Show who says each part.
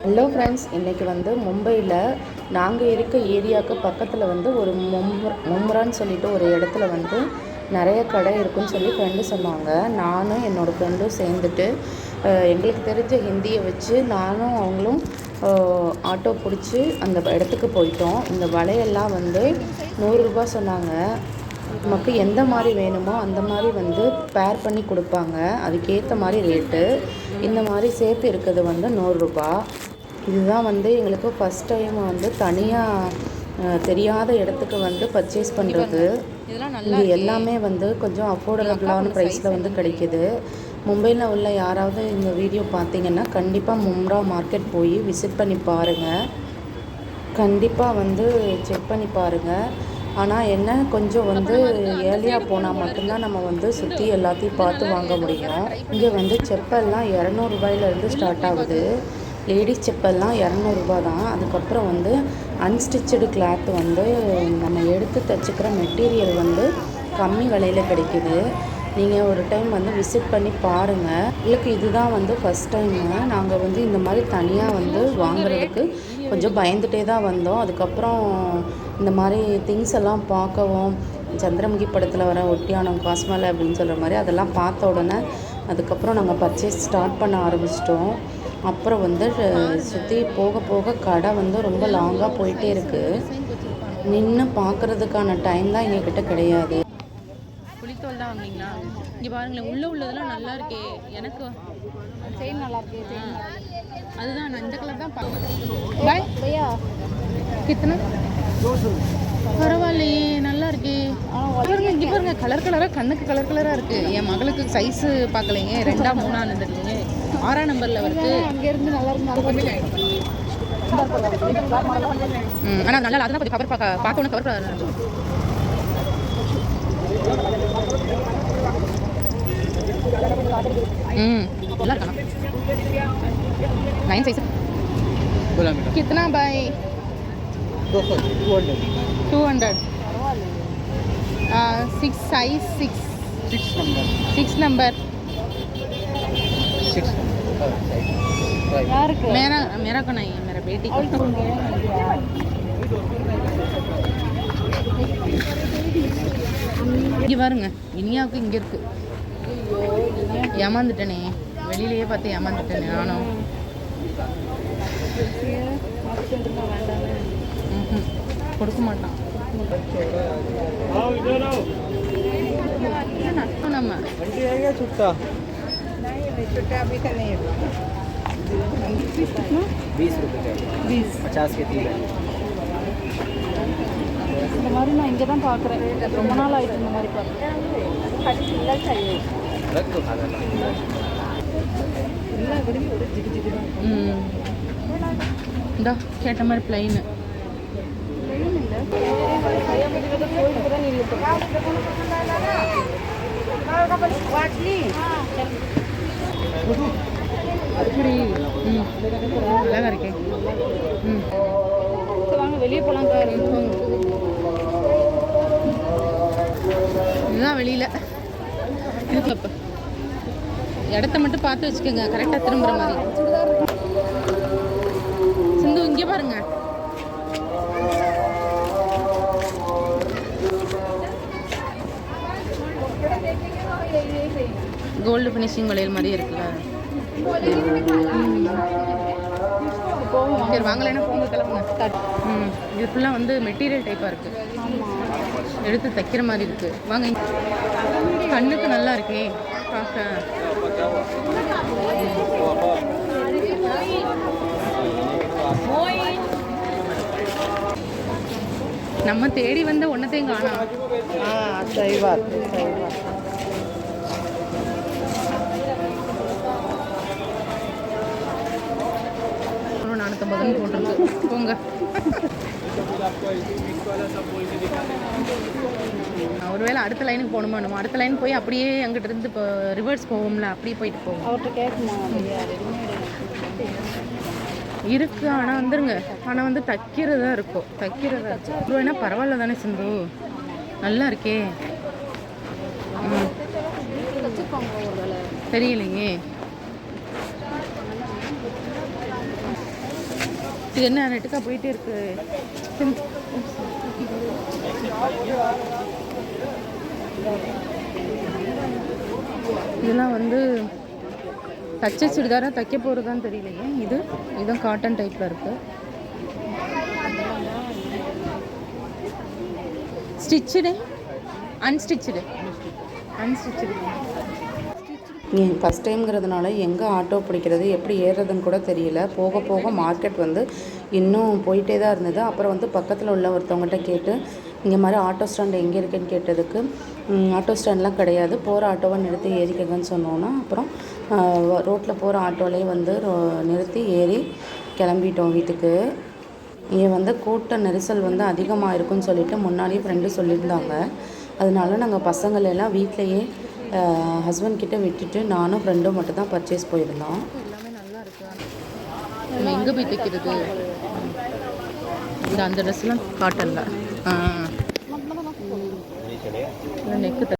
Speaker 1: Hello friends, இன்றைக்கி வந்து மும்பையில் நாங்கள் இருக்க ஏரியாவுக்கு பக்கத்தில் வந்து ஒரு மும்ரான்னு சொல்லிட்டு ஒரு இடத்துல வந்து நிறைய கடை இருக்குன்னு சொல்லி ஃப்ரெண்டு சொன்னாங்க. நானும் என்னோடய ஃப்ரெண்டும் சேர்ந்துட்டு எங்களுக்கு தெரிஞ்ச ஹிந்தியை வச்சு நானும் அவங்களும் ஆட்டோ பிடிச்சி அந்த இடத்துக்கு போயிட்டோம். இந்த வலையெல்லாம் வந்து 100 ரூபா சொன்னாங்க. நமக்கு எந்த மாதிரி வேணுமோ அந்த மாதிரி வந்து பேர் பண்ணி கொடுப்பாங்க. அதுக்கேற்ற மாதிரி ரேட்டு. இந்த மாதிரி சேர்த்து இருக்கிறது வந்து 100 ரூபா. இதுதான் வந்து எங்களுக்கு ஃபஸ்ட் டைம் வந்து தனியாக தெரியாத இடத்துக்கு வந்து பர்ச்சேஸ் பண்ணுறது. இது எல்லாமே வந்து கொஞ்சம் அஃபோர்டபுளான ப்ரைஸில் வந்து கிடைக்கிது. மும்பையில் உள்ள யாராவது இந்த வீடியோ பார்த்தீங்கன்னா கண்டிப்பாக மும்ரா மார்க்கெட் போய் விசிட் பண்ணி பாருங்கள். கண்டிப்பாக வந்து செக் பண்ணி பாருங்கள். ஆனால் என்ன, கொஞ்சம் வந்து ஏர்லியாக போனால் மட்டும்தான் நம்ம வந்து சுற்றி எல்லாத்தையும் பார்த்து வாங்க முடியும். இங்கே வந்து செப்பல்லாம் 200 ரூபாயிலேருந்து ஸ்டார்ட் ஆகுது. லேடிஸ் செப்பல்லாம் 200 ரூபா தான். அதுக்கப்புறம் வந்து அன்ஸ்டிச்சடு கிளாத் வந்து நம்ம எடுத்து தைச்சிக்கிற மெட்டீரியல் வந்து கம்மி விலையில் கிடைக்கிது. நீங்கள் ஒரு டைம் வந்து விசிட் பண்ணி பாருங்கள். எங்களுக்கு இதுதான் வந்து ஃபஸ்ட் டைமு. நாங்கள் வந்து இந்த மாதிரி தனியாக வந்து வாங்குறதுக்கு கொஞ்சம் பயந்துகிட்டே தான் வந்தோம். அதுக்கப்புறம் இந்த மாதிரி திங்ஸ் எல்லாம் பார்க்கவும், சந்திரமுகி படத்தில் வர ஒட்டியானம் காஸ்மலை அப்படின்னு சொல்கிற மாதிரி அதெல்லாம் பார்த்த உடனே அதுக்கப்புறம் நாங்கள் பர்ச்சேஸ் ஸ்டார்ட் பண்ண ஆரம்பிச்சிட்டோம். அப்புறம் வந்து சுற்றி போக போக கடை வந்து ரொம்ப லாங்காக போயிட்டே இருக்குது. நின்று பார்க்குறதுக்கான டைம் தான் எங்ககிட்ட கிடையாது.
Speaker 2: புளித்தோல் தான் வாங்கினீங்களா? இங்கே பாருங்களேன், உள்ளதெல்லாம் நல்லா இருக்கே. எனக்கு செயின் நல்லா இருக்கே. அதுதான் நான் இந்த கலர் தான் பார்க்குறேன். கித்தனை பரவாயில்லையே, நல்லா இருக்கே. பாருங்க, இங்கே பாருங்க, கலர் கலராக, கண்ணுக்கு கலர் கலராக இருக்குது. என் மகளுக்கு சைஸு பார்க்கலைங்க. 2ஆ 3ஆ இருந்துருக்கீங்க. 6ஆம் நம்பரில் வருது. அங்கேருந்து நல்லா இருக்கு. ஆனால் நல்லா, அதுதான் கொஞ்சம் கவர் பார்க்கணும். கவர் நல்லா இருக்கா? 9 சைஸ். कितना भाई? 200. 6 साइज 6 नंबर. मेरा को नहीं है, मेरा बेटी को. இங்கே பாருங்க, இனியாவுக்கு இங்கே இருக்கு. ஏமாந்துட்டேனே, வெளியிலேயே பார்த்து ஏமாந்துட்டேனே நானும். கொடுக்க மாட்டான் நம்ம.
Speaker 3: 20 रुपये 50 के 3 है.
Speaker 2: இந்த மாதிரி நான் இங்கே தான் பார்க்குறேன். ரொம்ப நாள் ஆகிட்டு இந்த மாதிரி பார்க்குறேன். இந்தா கேட்ட மாதிரி பிளைனு அப்படி. அழகா இருக்கே. வாங்க வெளியே போகலாம். இதுதான் வெளியில் இருக்கு. அப்போ இடத்த மட்டும் பார்த்து வச்சுக்கோங்க, கரெக்டாக திரும்புகிற மாதிரி. சிந்து, இங்கே பாருங்க. கோல்டு ஃபினிஷிங் வளையல் மாதிரியே இருக்குல்ல. சரி, வாங்கலைன்னா போங்க, கிளம்புங்க. இது ஃபுல்லாக வந்து மெட்டீரியல் டைப்பாக இருக்குது. எடுத்து தைக்கிற மாதிரி இருக்குது. வாங்க. கண்ணுக்கு நல்லா இருக்கே பார்க்க. நம்ம தேடி வந்த ஒன்றத்தையும் காணோம்.
Speaker 1: सही बात है, सही बात.
Speaker 2: 450 போட்டிருக்கு. போங்க. ஒருவேளை அடுத்த லைனுக்கு போகணுமா? நம்ம அடுத்த லைன் போய் அப்படியே அங்கிட்ட இருந்து இப்போ ரிவர்ஸ் போவோம்ல, அப்படியே போயிட்டு போவோம்.
Speaker 1: அவர்கிட்ட கேட்கணும்
Speaker 2: இருக்குது. ஆனால் வந்துருங்க, ஆனால் வந்து தைக்கிறதா இருக்கும். தைக்கிறதா ரூபாய்னா பரவாயில்ல தானே சிந்து? நல்லா இருக்கே. தெரியலைங்க. இது என்ன நெட்டுக்கா போயிட்டே இருக்கு. இதெல்லாம் வந்து தச்ச சுடிதாராக தைக்க போகிறதான்னு தெரியலையே. இதுவும் காட்டன் டைப்பில் இருக்குது. ஸ்டிச்சுடு அன்ஸ்டிச்சுடு
Speaker 1: ஃபஸ்ட் டைம்ங்கிறதுனால எங்கே ஆட்டோ பிடிக்கிறது எப்படி ஏறுறதுன்னு கூட தெரியல. போக போக மார்க்கெட் வந்து இன்னும் போயிட்டே தான் இருந்தது. அப்புறம் வந்து பக்கத்தில் உள்ள ஒருத்தவங்ககிட்ட கேட்டு இந்த மாதிரி ஆட்டோ ஸ்டாண்ட் எங்கே இருக்குன்னு கேட்டதுக்கு ஆட்டோ ஸ்டாண்ட்லாம் கிடையாது, போகிற ஆட்டோவை நிறுத்தி ஏறிக்கங்கன்னு சொன்னோன்னா அப்புறம் ரோட்டில் போகிற ஆட்டோலேயே வந்து நிறுத்தி ஏறி கிளம்பிட்டோம் வீட்டுக்கு. இங்கே வந்து கூட்ட நெரிசல் வந்து அதிகமாக இருக்குன்னு சொல்லிட்டு முன்னாடியே ஃப்ரெண்டு சொல்லியிருந்தாங்க. அதனால நாங்கள் பசங்களெல்லாம் வீட்டிலையே ஹஸ்பண்ட் கிட்டே விட்டுட்டு நானும் ஃப்ரெண்டும் மட்டும் தான் பர்ச்சேஸ் போயிருந்தோம்.
Speaker 2: எல்லாமே நல்லா இருக்கு. நம்ம எங்கே போய் தைக்கிறது? இந்த அந்த ட்ரெஸ்லாம் காட்டனில் நெக்கு